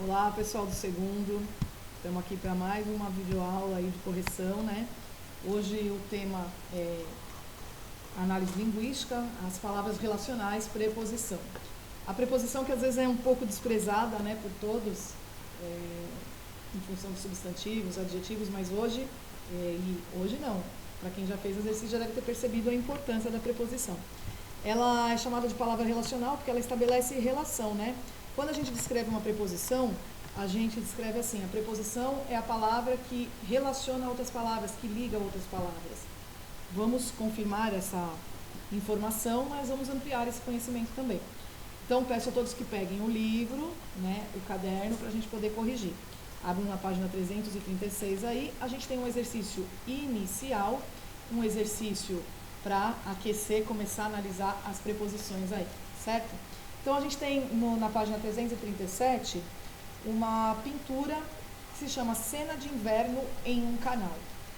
Olá, pessoal do segundo. Estamos aqui para mais uma videoaula aí de correção, né? Hoje o tema é análise linguística, as palavras relacionais, preposição. A preposição que às vezes é um pouco desprezada, né, por todos, em função dos substantivos, adjetivos, mas hoje não. Para quem já fez exercício já deve ter percebido a importância da preposição. Ela é chamada de palavra relacional porque ela estabelece relação, né? Quando a gente descreve uma preposição, a gente descreve assim: a preposição é a palavra que relaciona outras palavras, que liga outras palavras. Vamos confirmar essa informação, mas vamos ampliar esse conhecimento também. Então, peço a todos que peguem o livro, né, o caderno, para a gente poder corrigir. Abram na página 336 aí, a gente tem um exercício inicial, um exercício para aquecer, começar a analisar as preposições aí, certo? Então, a gente tem na página 337 uma pintura que se chama Cena de Inverno em um Canal.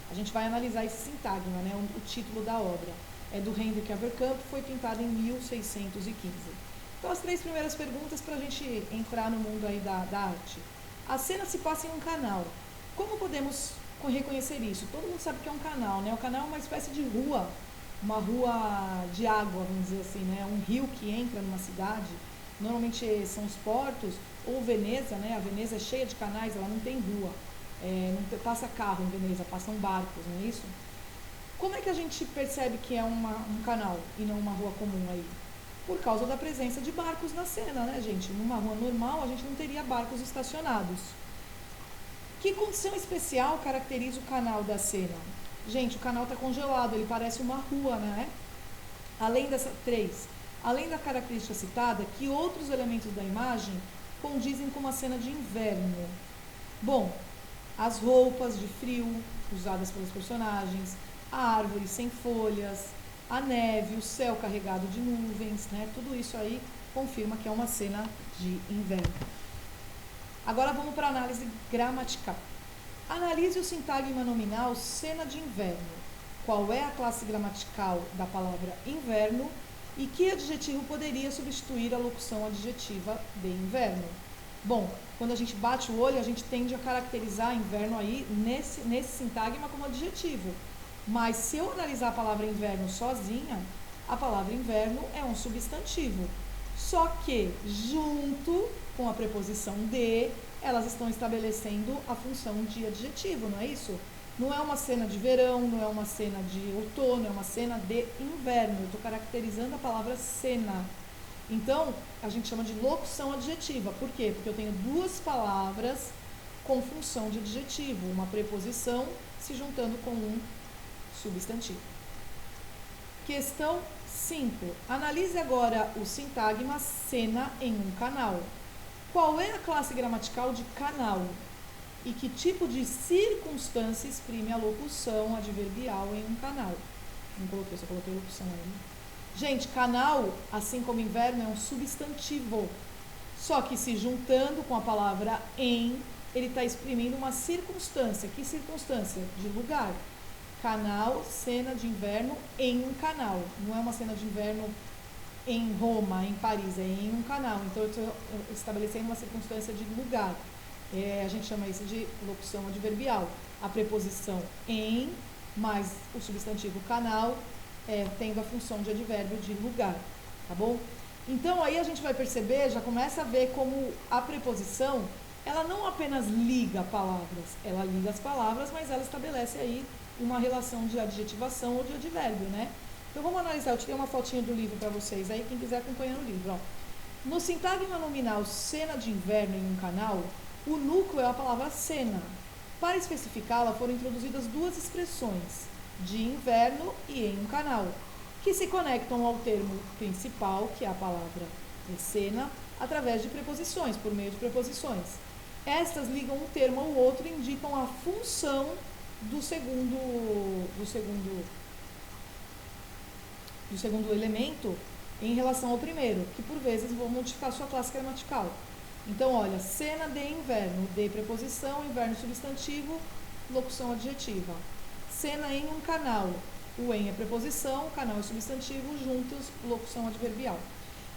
A gente vai analisar esse sintagma, né, o título da obra. É do Hendrik Averkamp, foi pintado em 1615. Então, as três primeiras perguntas para a gente entrar no mundo aí da arte. A cena se passa em um canal. Como podemos reconhecer isso? Todo mundo sabe que é um canal, né? O canal é uma espécie de rua, uma rua de água, vamos dizer assim, né? Um rio que entra numa cidade. Normalmente são os portos, ou Veneza, né? A Veneza é cheia de canais, ela não tem rua. Não passa carro em Veneza, passam barcos, não é isso? Como é que a gente percebe que é um canal e não uma rua comum aí? Por causa da presença de barcos na cena, né, gente? Numa rua normal, a gente não teria barcos estacionados. Que condição especial caracteriza o canal da cena? Gente, o canal está congelado, ele parece uma rua, né? Além da característica citada, que outros elementos da imagem condizem com uma cena de inverno? Bom, as roupas de frio usadas pelos personagens, a árvore sem folhas, a neve, o céu carregado de nuvens, né? Tudo isso aí confirma que é uma cena de inverno. Agora vamos para a análise gramatical. Analise o sintagma nominal cena de inverno. Qual é a classe gramatical da palavra inverno e que adjetivo poderia substituir a locução adjetiva de inverno? Bom, quando a gente bate o olho, a gente tende a caracterizar inverno aí nesse sintagma como adjetivo. Mas se eu analisar a palavra inverno sozinha, a palavra inverno é um substantivo. Só que, junto com a preposição de, elas estão estabelecendo a função de adjetivo, não é isso? Não é uma cena de verão, não é uma cena de outono, é uma cena de inverno. Eu estou caracterizando a palavra cena. Então, a gente chama de locução adjetiva. Por quê? Porque eu tenho duas palavras com função de adjetivo, uma preposição se juntando com um substantivo. Questão 5. Analise agora o sintagma cena em um canal. Qual é a classe gramatical de canal? E que tipo de circunstância exprime a locução adverbial em um canal? Não coloquei, só coloquei locução aí. Gente, canal, assim como inverno, é um substantivo. Só que se juntando com a palavra em, ele está exprimindo uma circunstância. Que circunstância? De lugar. Canal, cena de inverno em um canal. Não é uma cena de inverno em Roma, em Paris, é em um canal. Então, eu estou estabelecendo uma circunstância de lugar. A gente chama isso de locução adverbial. A preposição em, mais o substantivo canal, tendo a função de advérbio de lugar, tá bom? Então, aí a gente vai perceber, já começa a ver como a preposição, ela não apenas liga palavras, ela liga as palavras, mas ela estabelece aí uma relação de adjetivação ou de advérbio, né? Então, vamos analisar. Eu tirei uma fotinha do livro para vocês aí, quem quiser acompanhar no livro, ó. No sintagma nominal cena de inverno em um canal, o núcleo é a palavra cena. Para especificá-la, foram introduzidas duas expressões, de inverno e em um canal, que se conectam ao termo principal, que é a palavra cena, através de preposições, por meio de preposições. Estas ligam um termo ao outro e indicam a função do segundo elemento em relação ao primeiro, que por vezes vão modificar sua classe gramatical. Então, olha, cena de inverno, de preposição, inverno substantivo, locução adjetiva. Cena em um canal, o em é preposição, canal é substantivo, juntos, locução adverbial.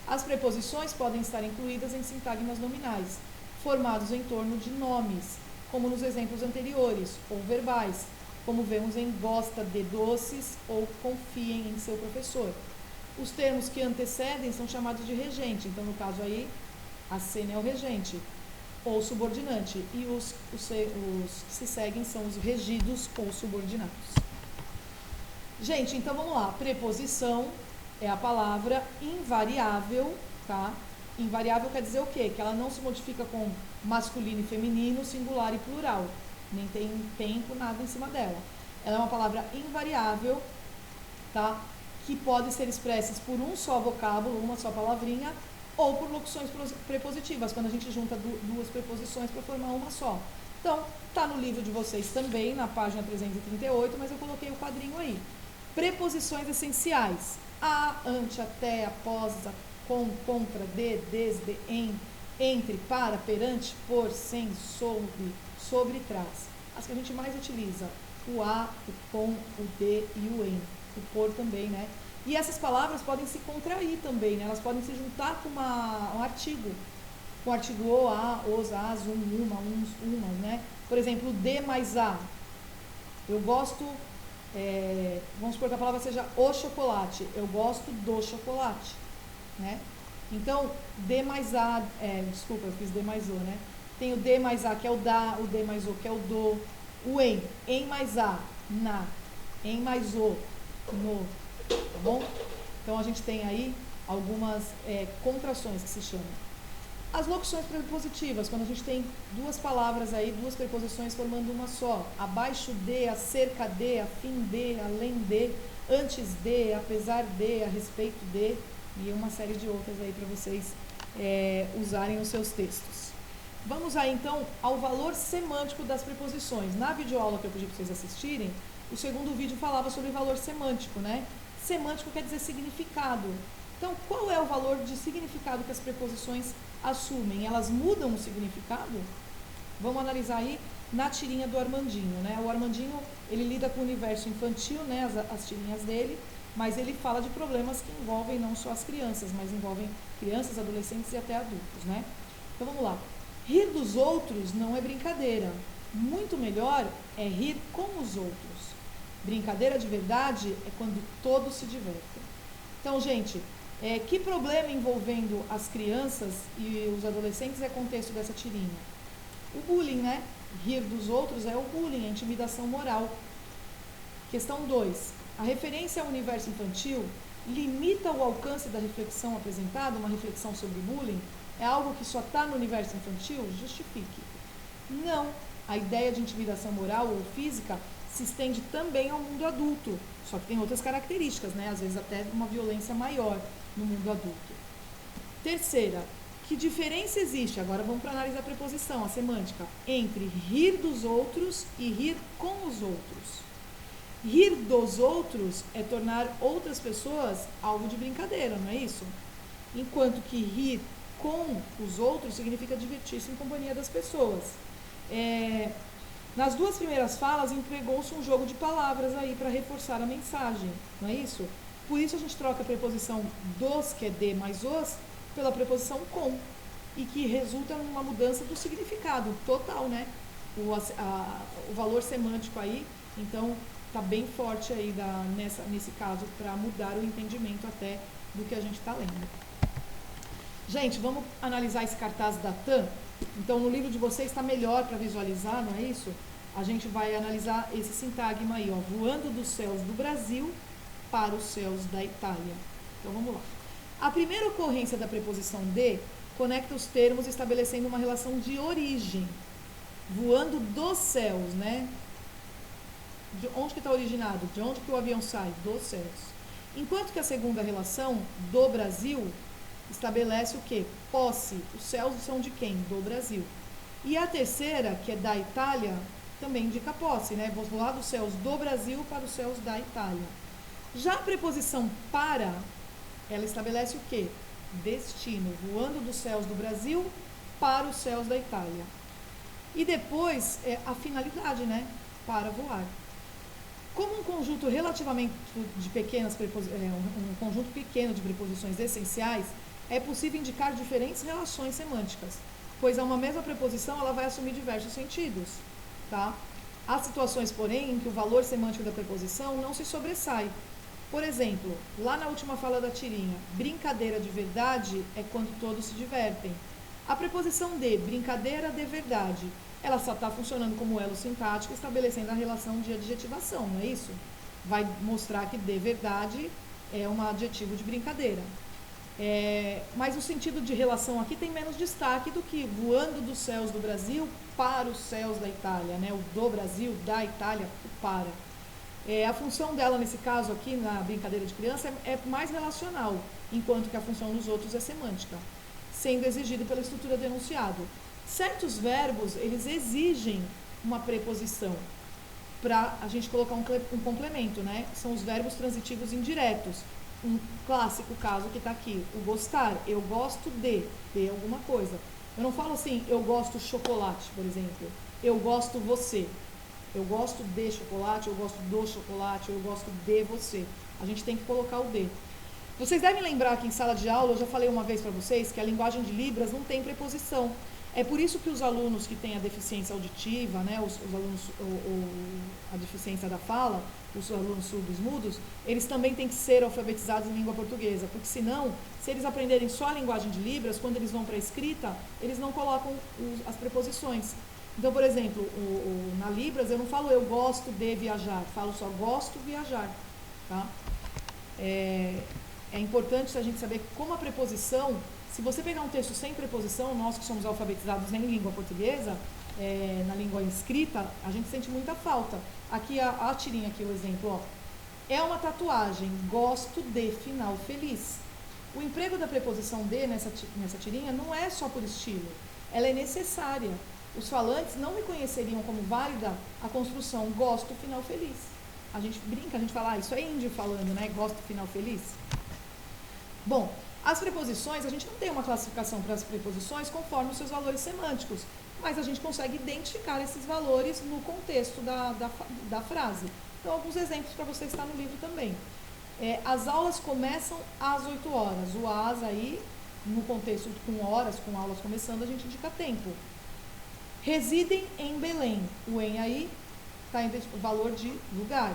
As preposições podem estar incluídas em sintagmas nominais. formados em torno de nomes, como nos exemplos anteriores, ou verbais, como vemos em gosta de doces ou confiem em seu professor. Os termos que antecedem são chamados de regente, então no caso aí, a cena é o regente, ou subordinante, e os que se seguem são os regidos ou subordinados. Gente, então vamos lá, preposição é a palavra invariável, tá? Invariável quer dizer o quê? Que ela não se modifica com masculino e feminino, singular e plural, nem tem tempo, nada em cima dela. Ela é uma palavra invariável, tá? Que pode ser expressas por um só vocábulo, uma só palavrinha, ou por locuções prepositivas, quando a gente junta duas preposições para formar uma só. Então, tá no livro de vocês também, na página 338, mas eu coloquei o quadrinho aí. Preposições essenciais: a, ante, até, após, com, contra, de, desde, em, entre, para, perante, por, sem, sobre, trás. As que a gente mais utiliza: o a, o com, o de e o em. O por também, né? E essas palavras podem se contrair também, né? Elas podem se juntar com um artigo. Com o artigo o, a, os, as, uma, uns, umas, né? Por exemplo, de mais a. Eu gosto, vamos supor que a palavra seja o chocolate. Eu gosto do chocolate, né? Então, de mais a, desculpa, eu fiz de mais o, né? Tem o de mais a, que é o da, o de mais o, que é o do, o em mais a, na, em mais o, no, tá bom? Então, a gente tem aí algumas contrações que se chamam. As locuções prepositivas, quando a gente tem duas palavras aí, duas preposições formando uma só. Abaixo de, acerca de, a fim de, além de, antes de, apesar de, a respeito de, e uma série de outras aí para vocês usarem os seus textos. Vamos aí então ao valor semântico das preposições. Na videoaula que eu pedi para vocês assistirem, o segundo vídeo falava sobre valor semântico, né? Semântico quer dizer significado. Então, qual é o valor de significado que as preposições assumem? Elas mudam o significado? Vamos analisar aí na tirinha do Armandinho, né? O Armandinho, ele lida com o universo infantil, né? As tirinhas dele, mas ele fala de problemas que envolvem não só as crianças, mas envolvem crianças, adolescentes e até adultos, né? Então, vamos lá. Rir dos outros não é brincadeira. Muito melhor é rir com os outros. Brincadeira de verdade é quando todos se divertem. Então, gente, que problema envolvendo as crianças e os adolescentes é contexto dessa tirinha? O bullying, né? Rir dos outros é o bullying, a intimidação moral. Questão 2. A referência ao universo infantil limita o alcance da reflexão apresentada, uma reflexão sobre bullying? É algo que só está no universo infantil? Justifique. Não. A ideia de intimidação moral ou física se estende também ao mundo adulto, só que tem outras características, né? Às vezes até uma violência maior no mundo adulto. Terceira, que diferença existe, agora vamos para analisar a preposição, a semântica, entre rir dos outros e rir com os outros. Rir dos outros é tornar outras pessoas alvo de brincadeira, não é isso? Enquanto que rir com os outros significa divertir-se em companhia das pessoas. Nas duas primeiras falas, empregou-se um jogo de palavras aí para reforçar a mensagem, não é isso? Por isso a gente troca a preposição dos, que é de mais os, pela preposição com, e que resulta numa mudança do significado total, né? O valor semântico aí, então, está bem forte aí nesse caso, para mudar o entendimento até do que a gente está lendo. Gente, vamos analisar esse cartaz da TAM? Então, no livro de vocês está melhor para visualizar, não é isso? A gente vai analisar esse sintagma aí, ó, voando dos céus do Brasil para os céus da Itália. Então, vamos lá. A primeira ocorrência da preposição de conecta os termos estabelecendo uma relação de origem. Voando dos céus, né? De onde que está originado? De onde que o avião sai? Dos céus. Enquanto que a segunda relação, do Brasil, estabelece o quê? Posse. Os céus são de quem? Do Brasil. E a terceira, que é da Itália, também indica posse, né? Vou voar dos céus do Brasil para os céus da Itália. Já a preposição para, ela estabelece o quê? Destino. Voando dos céus do Brasil para os céus da Itália. E depois, a finalidade, né? Para voar. Como um conjunto relativamente de pequenas um conjunto pequeno de preposições essenciais, é possível indicar diferentes relações semânticas. pois a uma mesma preposição ela vai assumir diversos sentidos, tá? Há situações, porém, em que o valor semântico da preposição não se sobressai. Por exemplo, lá na última fala da tirinha, brincadeira de verdade é quando todos se divertem. A preposição de, brincadeira de verdade, ela só está funcionando como elo sintático, estabelecendo a relação de adjetivação, não é isso? Vai mostrar que de verdade é um adjetivo de brincadeira. Mas o sentido de relação aqui tem menos destaque do que voando dos céus do Brasil para os céus da Itália, né? O do Brasil, da Itália, para. A função dela nesse caso aqui, na brincadeira de criança, é mais relacional, enquanto que a função dos outros é semântica, sendo exigido pela estrutura do enunciado. Certos verbos, eles exigem uma preposição para a gente colocar um complemento, né? São os verbos transitivos indiretos. Um clássico caso que está aqui, o gostar. Eu gosto de alguma coisa. Eu não falo assim, eu gosto chocolate, por exemplo. Eu gosto você. Eu gosto de chocolate, eu gosto do chocolate, eu gosto de você. A gente tem que colocar o de. Vocês devem lembrar que em sala de aula, eu já falei uma vez para vocês, que a linguagem de Libras não tem preposição. É por isso que os alunos que têm a deficiência auditiva, né, os alunos, a deficiência da fala, os alunos surdos mudos, eles também têm que ser alfabetizados em língua portuguesa, porque senão, se eles aprenderem só a linguagem de Libras, quando eles vão para a escrita, eles não colocam as preposições. Então, por exemplo, na Libras eu não falo eu gosto de viajar, falo só gosto de viajar, tá? É importante a gente saber como a preposição, se você pegar um texto sem preposição, nós que somos alfabetizados em língua portuguesa, na língua escrita, a gente sente muita falta. Aqui, a tirinha aqui, o exemplo, ó. É uma tatuagem, gosto de final feliz. O emprego da preposição de nessa tirinha não é só por estilo, ela é necessária. Os falantes não reconheceriam como válida a construção gosto final feliz. A gente brinca, a gente fala, isso é índio falando, né? Gosto final feliz. Bom, as preposições, a gente não tem uma classificação para as preposições conforme os seus valores semânticos, mas a gente consegue identificar esses valores no contexto da frase. Então, alguns exemplos para você estar no livro também. As aulas começam às 8 horas. O AS aí, no contexto com horas, com aulas começando, a gente indica tempo. Residem em Belém. O em aí está em valor de lugar.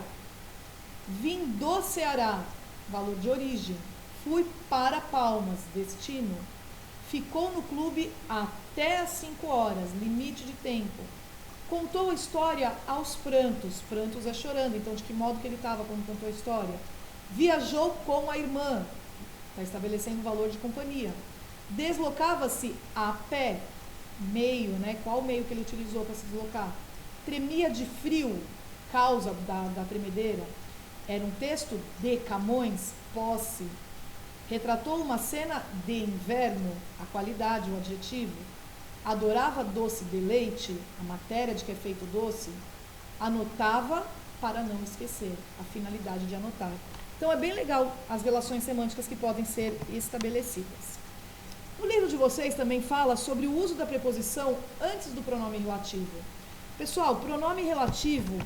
Vim do Ceará, valor de origem. Fui para Palmas, destino. Ficou no clube até às 5 horas, limite de tempo. Contou a história aos prantos. Prantos é chorando, então de que modo que ele estava quando contou a história? Viajou com a irmã. Está estabelecendo o valor de companhia. Deslocava-se a pé. Meio, né? Qual meio que ele utilizou para se deslocar? Tremia de frio, causa da tremedeira. Era um texto de Camões, posse. Retratou uma cena de inverno, a qualidade, o adjetivo. Adorava doce de leite, a matéria de que é feito doce. Anotava para não esquecer, a finalidade de anotar. Então é bem legal as relações semânticas que podem ser estabelecidas. O livro de vocês também fala sobre o uso da preposição antes do pronome relativo. Pessoal, pronome relativo,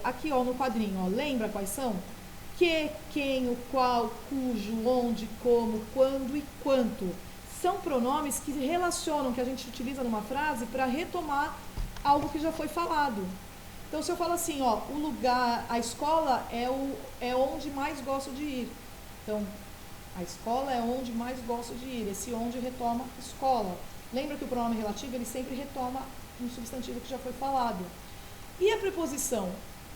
aqui ó, no quadrinho, ó, lembra quais são? Que, quem, o qual, cujo, onde, como, quando e quanto. São pronomes que relacionam, que a gente utiliza numa frase para retomar algo que já foi falado. Então, se eu falo assim, ó, o lugar, a escola é onde mais gosto de ir. Então, a escola é onde mais gosto de ir. Esse onde retoma escola. Lembra que o pronome relativo, ele sempre retoma um substantivo que já foi falado. E a preposição?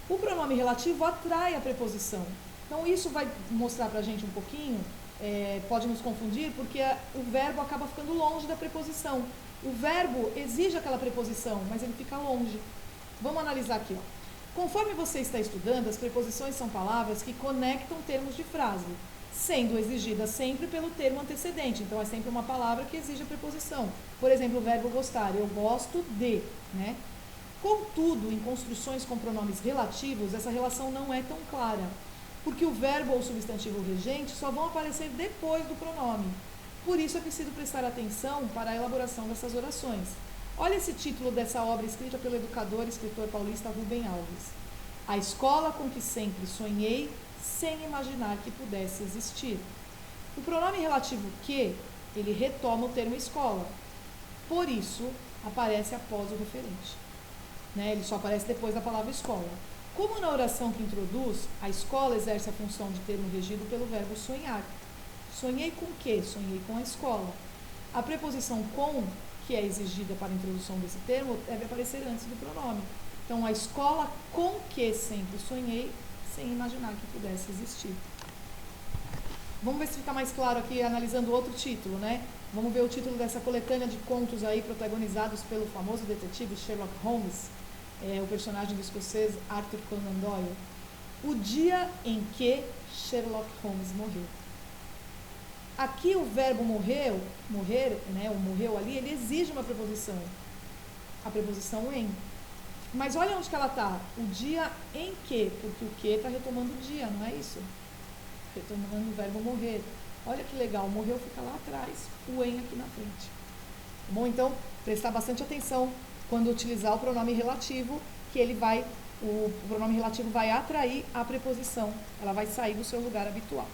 O pronome relativo atrai a preposição. Então, isso vai mostrar pra gente um pouquinho, pode nos confundir, porque o verbo acaba ficando longe da preposição. O verbo exige aquela preposição, mas ele fica longe. Vamos analisar aqui, ó. Conforme você está estudando, as preposições são palavras que conectam termos de frase, sendo exigida sempre pelo termo antecedente. Então, é sempre uma palavra que exige a preposição. Por exemplo, o verbo gostar. Eu gosto de, né? Contudo, em construções com pronomes relativos, essa relação não é tão clara, porque o verbo ou o substantivo regente só vão aparecer depois do pronome. Por isso, é preciso prestar atenção para a elaboração dessas orações. Olha esse título dessa obra escrita pelo educador e escritor paulista Rubem Alves. A escola com que sempre sonhei, sem imaginar que pudesse existir. O pronome relativo que, ele retoma o termo escola. por isso aparece após o referente. Né? Ele só aparece depois da palavra escola. Como na oração que introduz, a escola exerce a função de termo regido pelo verbo sonhar. Sonhei com o quê? Sonhei com a escola. A preposição com, que é exigida para a introdução desse termo, deve aparecer antes do pronome. Então, a escola com que sempre sonhei, sem imaginar que pudesse existir. Vamos ver se fica mais claro aqui, analisando outro título, né? Vamos ver o título dessa coletânea de contos aí, protagonizados pelo famoso detetive Sherlock Holmes, o personagem do escocês Arthur Conan Doyle. O dia em que Sherlock Holmes morreu. Aqui o verbo morrer, né, o morreu ali, ele exige uma preposição. A preposição em. Mas olha onde que ela está. O dia em que, porque o que está retomando o dia, não é isso? Retomando o verbo morrer. Olha que legal, morreu fica lá atrás, o em aqui na frente. Bom, então, prestar bastante atenção quando utilizar o pronome relativo, que ele vai, o pronome relativo vai atrair a preposição, ela vai sair do seu lugar habitual.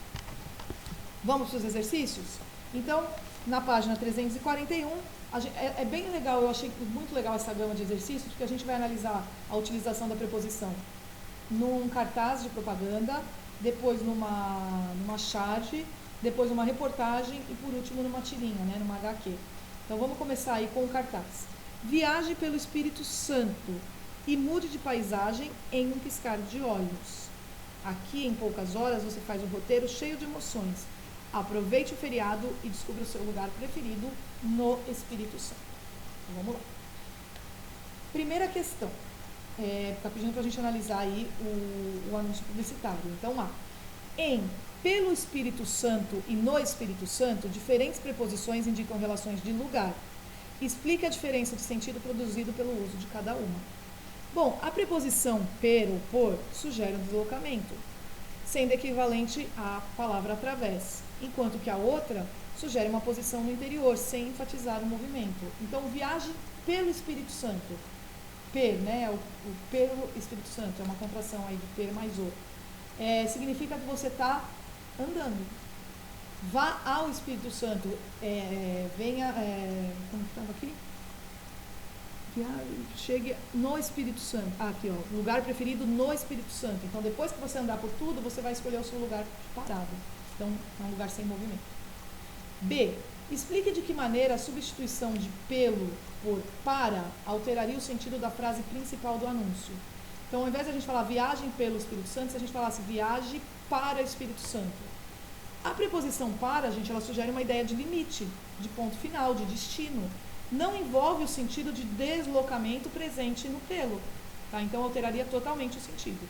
Vamos para os exercícios? Então, na página 341, é bem legal, eu achei muito legal essa gama de exercícios, porque a gente vai analisar a utilização da preposição num cartaz de propaganda, depois numa charge, depois numa reportagem e por último numa tirinha, né, numa HQ. Então vamos começar aí com o cartaz. Viaje pelo Espírito Santo e mude de paisagem em um piscar de olhos. Aqui, em poucas horas, você faz um roteiro cheio de emoções. Aproveite o feriado e descubra o seu lugar preferido no Espírito Santo. Então, vamos lá. Primeira questão. Está pedindo para a gente analisar aí o anúncio publicitário. Então, pelo Espírito Santo e no Espírito Santo, diferentes preposições indicam relações de lugar. Explique a diferença de sentido produzido pelo uso de cada uma. Bom, a preposição per ou por sugere um deslocamento, sendo equivalente à palavra através, enquanto que a outra sugere uma posição no interior, sem enfatizar o movimento. Então, viaje pelo Espírito Santo. Per, né? O pelo Espírito Santo, é uma contração aí de per mais o. Significa que você está andando. Vá ao Espírito Santo. Venha. Como estava aqui? Chegue no Espírito Santo. Aqui, ó. Lugar preferido no Espírito Santo. Então, depois que você andar por tudo, você vai escolher o seu lugar parado. Então, é um lugar sem movimento. B. Explique de que maneira a substituição de pelo por para alteraria o sentido da frase principal do anúncio. Então, ao invés de a gente falar viagem pelo Espírito Santo, se a gente falasse viagem para o Espírito Santo. A preposição para, gente, ela sugere uma ideia de limite, de ponto final, de destino. Não envolve o sentido de deslocamento presente no pelo. Tá? Então, alteraria totalmente o sentido.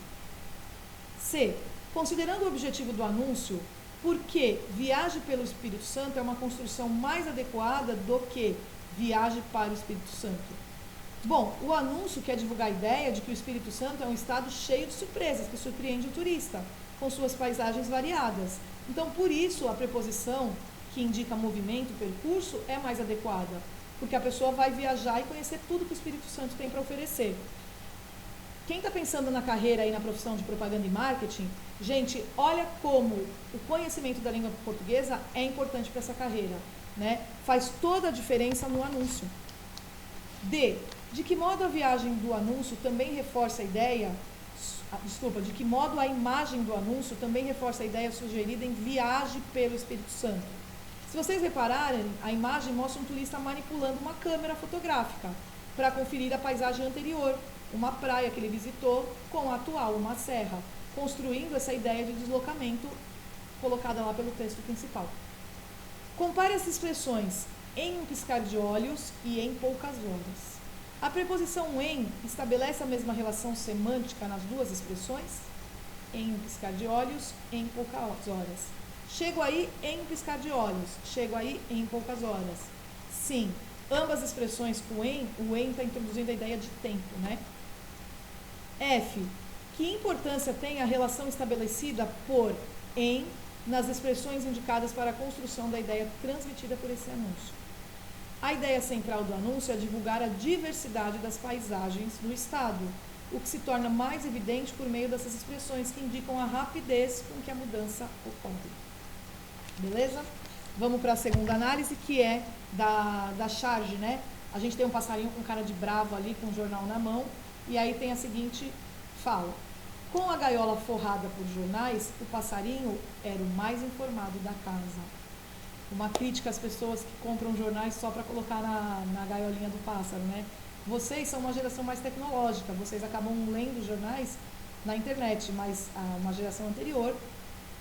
C. Considerando o objetivo do anúncio, por que viagem pelo Espírito Santo é uma construção mais adequada do que viagem para o Espírito Santo? Bom, o anúncio quer divulgar a ideia de que o Espírito Santo é um estado cheio de surpresas, que surpreende o turista, com suas paisagens variadas. Então, por isso, a preposição que indica movimento, percurso, é mais adequada, porque a pessoa vai viajar e conhecer tudo que o Espírito Santo tem para oferecer. Quem está pensando na carreira e na profissão de propaganda e marketing, gente, olha como o conhecimento da língua portuguesa é importante para essa carreira, né? Faz toda a diferença no anúncio. D. De que modo a viagem do anúncio também reforça a ideia... de que modo a imagem do anúncio também reforça a ideia sugerida em viagem pelo Espírito Santo. Se vocês repararem, a imagem mostra um turista manipulando uma câmera fotográfica para conferir a paisagem anterior, uma praia que ele visitou, com a atual, uma serra, construindo essa ideia de deslocamento colocada lá pelo texto principal. Compare as expressões em um piscar de olhos e em poucas horas. A preposição em estabelece a mesma relação semântica nas duas expressões? Em um piscar de olhos, em poucas horas. Chego aí em um piscar de olhos, chego aí em poucas horas. Sim, ambas expressões com o em está introduzindo a ideia de tempo, né? F. Que importância tem a relação estabelecida por em nas expressões indicadas para a construção da ideia transmitida por esse anúncio? A ideia central do anúncio é divulgar a diversidade das paisagens do estado, o que se torna mais evidente por meio dessas expressões que indicam a rapidez com que a mudança ocorre. Beleza? Vamos para a segunda análise, que é da charge, né? A gente tem um passarinho com cara de bravo ali, com um jornal na mão, e aí tem a seguinte fala: com a gaiola forrada por jornais, o passarinho era o mais informado da casa. Uma crítica às pessoas que compram jornais só para colocar na gaiolinha do pássaro, né? Vocês são uma geração mais tecnológica, vocês acabam lendo jornais na internet, mas uma geração anterior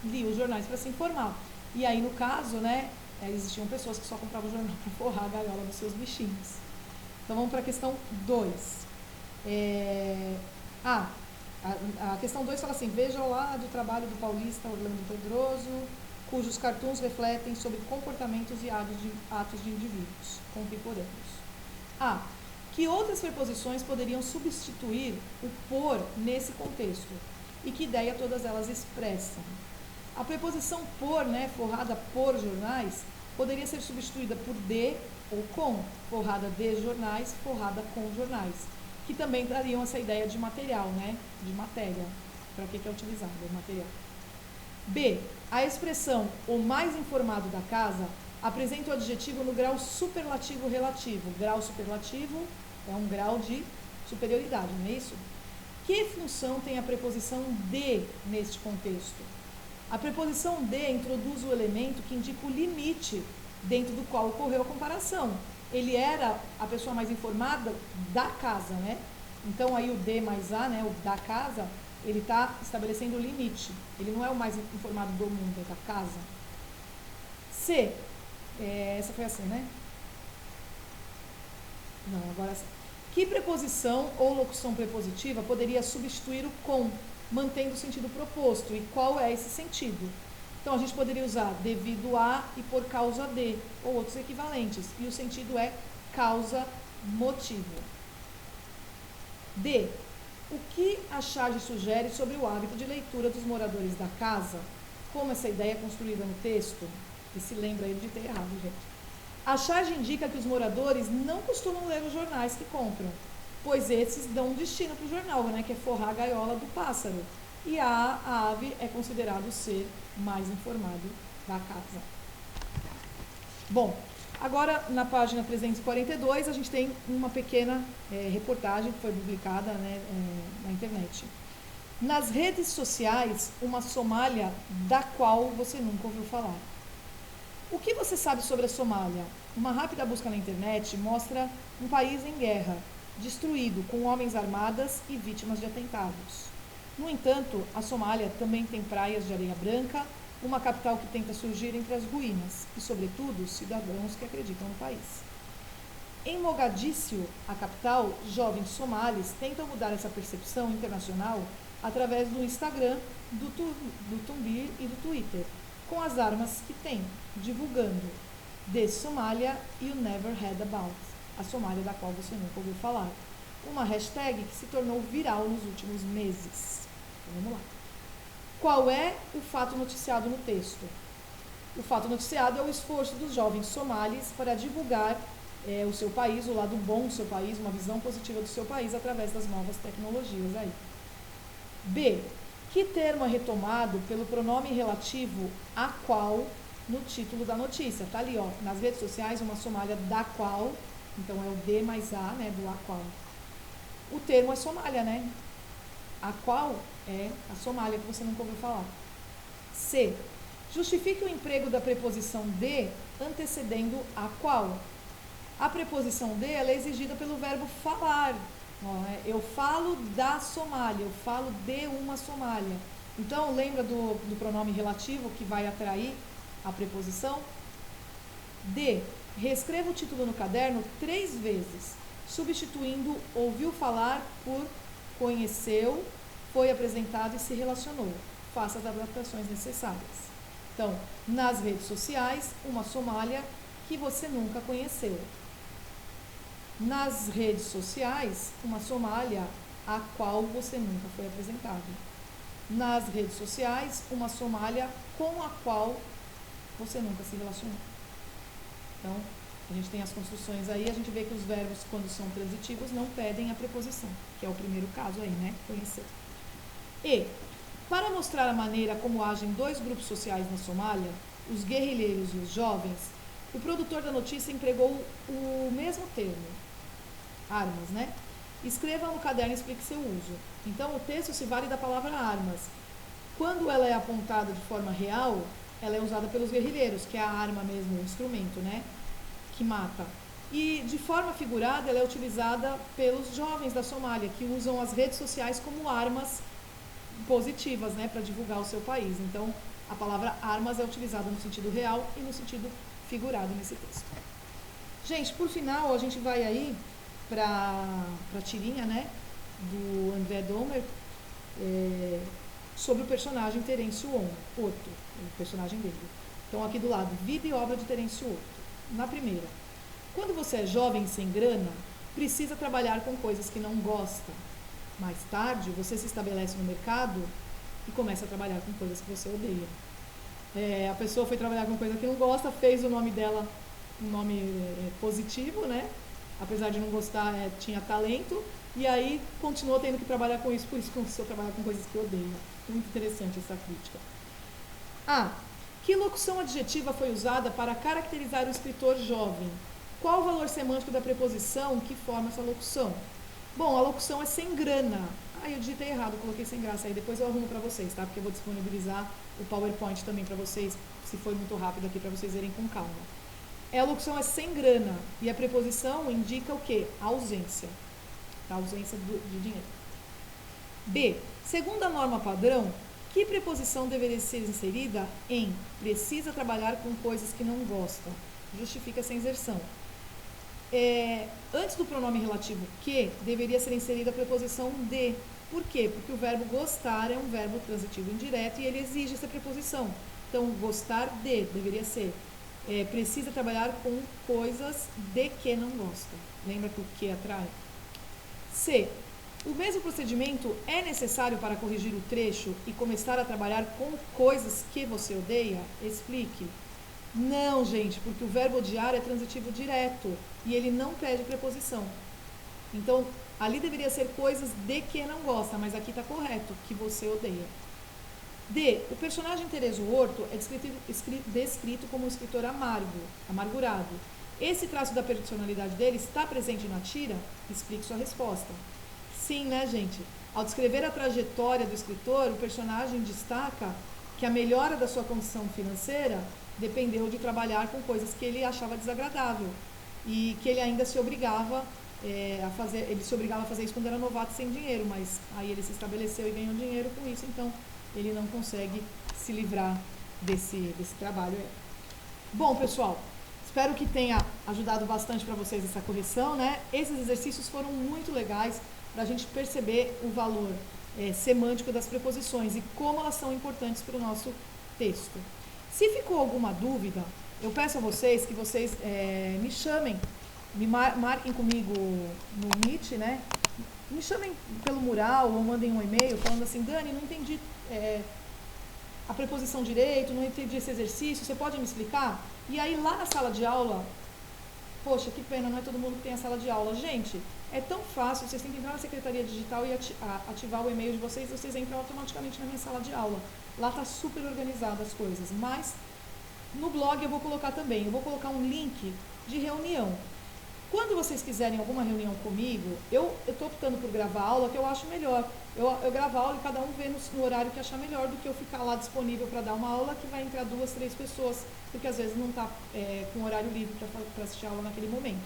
lia os jornais para se informar. E aí, no caso, né, existiam pessoas que só compravam jornal para forrar a gaiola dos seus bichinhos. Então, vamos para a questão 2. A questão 2 fala assim: veja lá do trabalho do paulista Orlando Pedroso, cujos cartoons refletem sobre comportamentos e atos de indivíduos contemporâneos. Que outras preposições poderiam substituir o por nesse contexto? E que ideia todas elas expressam? A preposição por, né, forrada por jornais, poderia ser substituída por de ou com, forrada de jornais, forrada com jornais, que também trariam essa ideia de material, né, de matéria. Para que é utilizado o material? B. A expressão o mais informado da casa apresenta o adjetivo no grau superlativo relativo. Grau superlativo é um grau de superioridade, não é isso? Que função tem a preposição de neste contexto? A preposição de introduz o elemento que indica o limite dentro do qual ocorreu a comparação. Ele era a pessoa mais informada da casa, né? Então aí o de mais a, né, o da casa, ele está estabelecendo o limite. Ele não é o mais informado do mundo, é da casa. C. Essa foi assim, né? Não, agora sim. Que preposição ou locução prepositiva poderia substituir o com, mantendo o sentido proposto? E qual é esse sentido? Então, a gente poderia usar devido a e por causa de, ou outros equivalentes. E o sentido é causa-motivo. D. O que a charge sugere sobre o hábito de leitura dos moradores da casa? Como essa ideia é construída no texto? E se lembra aí de ter errado, gente. A charge indica que os moradores não costumam ler os jornais que compram, pois esses dão um destino para o jornal, né, que é forrar a gaiola do pássaro. E a ave é considerado ser mais informado da casa. Bom, agora na página 342 a gente tem uma pequena reportagem que foi publicada, né, na internet. Nas redes sociais, uma Somália da qual você nunca ouviu falar. O que você sabe sobre a Somália? Uma rápida busca na internet mostra um país em guerra, destruído, com homens armadas e vítimas de atentados. No entanto, a Somália também tem praias de areia branca, uma capital que tenta surgir entre as ruínas e, sobretudo, cidadãos que acreditam no país. Em Mogadíscio, a capital, jovens somalis tentam mudar essa percepção internacional através do Instagram, do Tumblr e do Twitter, com as armas que têm, divulgando The Somalia You Never Heard About, a Somália da qual você nunca ouviu falar, uma hashtag que se tornou viral nos últimos meses. Então, vamos lá. Qual é o fato noticiado no texto? O fato noticiado é o esforço dos jovens somalis para divulgar o seu país, o lado bom do seu país, uma visão positiva do seu país através das novas tecnologias aí. B. Que termo é retomado pelo pronome relativo a qual no título da notícia? Está ali, ó, nas redes sociais, uma Somália da qual, então é o D mais A, né, do a qual. O termo é Somália, né? A qual é a Somália que você nunca ouviu falar. C. Justifique o emprego da preposição de antecedendo a qual. A preposição de ela é exigida pelo verbo falar. Eu falo da Somália, eu falo de uma Somália. Então, lembra do pronome relativo que vai atrair a preposição? D. Reescreva o título no caderno 3 vezes, substituindo ouviu falar por conheceu, foi apresentado e se relacionou. Faça as adaptações necessárias. Então, nas redes sociais, uma Somália que você nunca conheceu. Nas redes sociais, uma Somália a qual você nunca foi apresentado. Nas redes sociais, uma Somália com a qual você nunca se relacionou. Então, a gente tem as construções aí, a gente vê que os verbos, quando são transitivos, não pedem a preposição, que é o primeiro caso aí, né? Conhecer. E, para mostrar a maneira como agem 2 grupos sociais na Somália, os guerrilheiros e os jovens, o produtor da notícia empregou o mesmo termo, armas, né? Escreva no caderno e explique seu uso. Então, o texto se vale da palavra armas. Quando ela é apontada de forma real, ela é usada pelos guerrilheiros, que é a arma mesmo, o instrumento, né? Que mata. E, de forma figurada, ela é utilizada pelos jovens da Somália, que usam as redes sociais como armas positivas, né? Para divulgar o seu país. Então, a palavra armas é utilizada no sentido real e no sentido figurado nesse texto. Gente, por final, a gente vai aí para a tirinha, né, do André Domer, sobre o personagem Terêncio Horto, o personagem dele. Então, aqui do lado, vida e obra de Terêncio Horto. Na primeira, quando você é jovem e sem grana, precisa trabalhar com coisas que não gosta. Mais tarde, você se estabelece no mercado e começa a trabalhar com coisas que você odeia. A pessoa foi trabalhar com coisa que não gosta, fez o nome dela um nome positivo, né? Apesar de não gostar, tinha talento, e aí continuou tendo que trabalhar com isso, por isso começou a trabalhar com coisas que odeia. Muito interessante essa crítica. Que locução adjetiva foi usada para caracterizar o escritor jovem? Qual o valor semântico da preposição que forma essa locução? Bom, a locução é sem grana. Eu digitei errado, coloquei sem graça, aí depois eu arrumo para vocês, tá? Porque eu vou disponibilizar o PowerPoint também para vocês, se for muito rápido aqui, para vocês verem com calma. A locução é sem grana, e a preposição indica o quê? A ausência. A ausência de dinheiro. B. Segundo a norma padrão, que preposição deveria ser inserida em precisa trabalhar com coisas que não gosta? Justifica essa inserção. Antes do pronome relativo que, deveria ser inserida a preposição de. Por quê? Porque o verbo gostar é um verbo transitivo indireto e ele exige essa preposição. Então, gostar de deveria ser precisa trabalhar com coisas de que não gosta. Lembra que o que atrai? C. O mesmo procedimento é necessário para corrigir o trecho e começar a trabalhar com coisas que você odeia? Explique. Não, gente, porque o verbo odiar é transitivo direto e ele não pede preposição. Então, ali deveria ser coisas de que não gosta, mas aqui está correto, que você odeia. D. O personagem Tereso Horto é descrito como um escritor amargurado. Esse traço da personalidade dele está presente na tira? Explique sua resposta. Sim, né, gente? Ao descrever a trajetória do escritor, o personagem destaca que a melhora da sua condição financeira dependeu de trabalhar com coisas que ele achava desagradável e que ele ainda se obrigava a fazer. Ele se obrigava a fazer isso quando era novato sem dinheiro, mas aí ele se estabeleceu e ganhou dinheiro com isso, então ele não consegue se livrar desse trabalho. Bom, pessoal, espero que tenha ajudado bastante para vocês essa correção, né? Esses exercícios foram muito legais para a gente perceber o valor semântico das preposições e como elas são importantes para o nosso texto. Se ficou alguma dúvida, eu peço a vocês que vocês me chamem, me marquem comigo no Meet, né? Me chamem pelo mural ou mandem um e-mail falando assim, Dani, não entendi a preposição direito, não entendi esse exercício, você pode me explicar? E aí lá na sala de aula, poxa, que pena, não é todo mundo que tem a sala de aula. Gente, é tão fácil, vocês têm que entrar na Secretaria Digital e ativar o e-mail de vocês, vocês entram automaticamente na minha sala de aula. Lá está super organizada as coisas, mas no blog eu vou colocar também, eu vou colocar um link de reunião. Quando vocês quiserem alguma reunião comigo, eu estou optando por gravar aula, que eu acho melhor. Eu gravo a aula e cada um vê no horário que achar melhor do que eu ficar lá disponível para dar uma aula que vai entrar 2, 3 pessoas, porque às vezes não está com horário livre para assistir a aula naquele momento.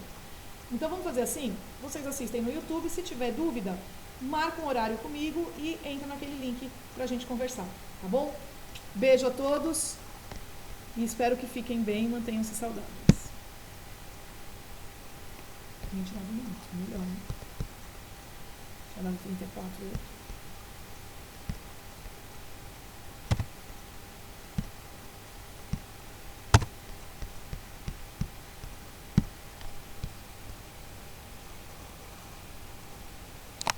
Então vamos fazer assim, vocês assistem no YouTube, se tiver dúvida, marca um horário comigo e entra naquele link para a gente conversar, tá bom? Beijo a todos e espero que fiquem bem e mantenham-se saudáveis. 29 minutos, melhor, né? Já dá 34 hoje.